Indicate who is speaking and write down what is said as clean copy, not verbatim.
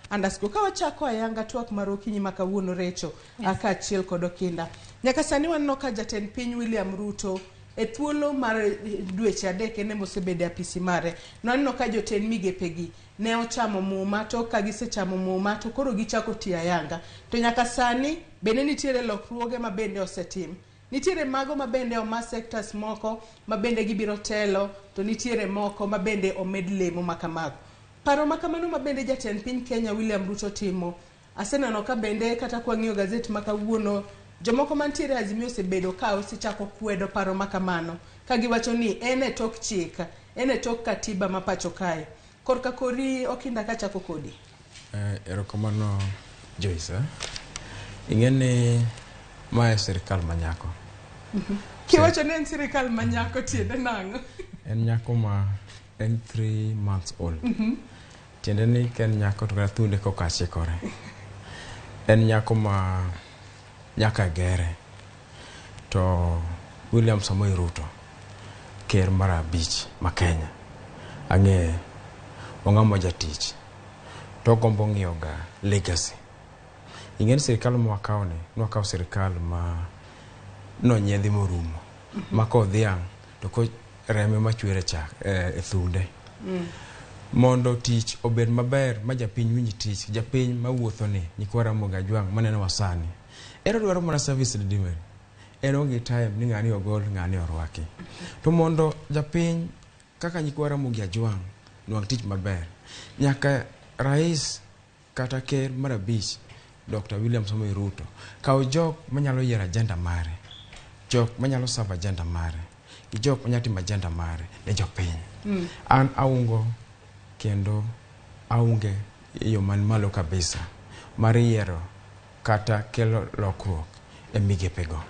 Speaker 1: Andasko ka wachako ayanga twak marokinyi makawuono recho aka achiel kod Okinda. Nyaka sani waneno ka jatend piny William Ruto e thuolo mar dweche adek ene mosebede apisi mare. Naneno ka jotend migepegi ne ochamo muma to ka gisechamo muma to koro gichako tiyo ayanga. To nyaka sani bende nitiere lokruoge ma bende osetim. Nitiere mago ma bende oma sectors moko ma bende gibiro telo, to nitiere moko ma bende omed lemo makamago. Paro makamano ma bende jatend piny Kenya William Ruto timo. Aseneno ka bende kata kwang'iyo gazeti makawuono jomoko mantiere Azimio osebedo ka osechako kwedo paro makamano ka giwacho ni ene tok chika, ene tok katiba ma pacho kae. Korka kori Okinda ka chako kodi.
Speaker 2: Erokamano Joyce. Ing'eni mae sirikal manyako.
Speaker 1: Kiwacho ni en sirikal manyako tiende nang'o?
Speaker 2: En nyako ma en 3 months old. Tiende ni ken nyako to thunde koka chikore. En nyako ma nyaka gere. To William Samoei Ruto ker mar abich ma Kenya ang'e ong'amo jatich to gombo ng'iyo ga legacy. Ing'eni sirikal ma wakaw ni nwakaw sirikal ma nonyiedhi morumo ma kodhiang' to ko reme machwere chak e thunde. Mondo tich obed maber ma japiny winji tich, japiny mawuotho ni nyikwa Ramogi Ajwang' maneno wasani ero dwaro mana service delivery. Ero onge time ni ng'ani ogol ng'ani orwaki. To mondo japiny kaka nyikwa Ramogi Ajwang' nwang' tich maber, nyaka rais kata ker mar abich Dr. William Samoei Ruto kaw jok manyalo yiero agenda mare, jok manyalo serve agenda mare, gi jok manyalo timo agenda mare ne jopiny. An aungo kendo aunge yo man malo kabisa mar yiero kata kelo lokruok e migepego.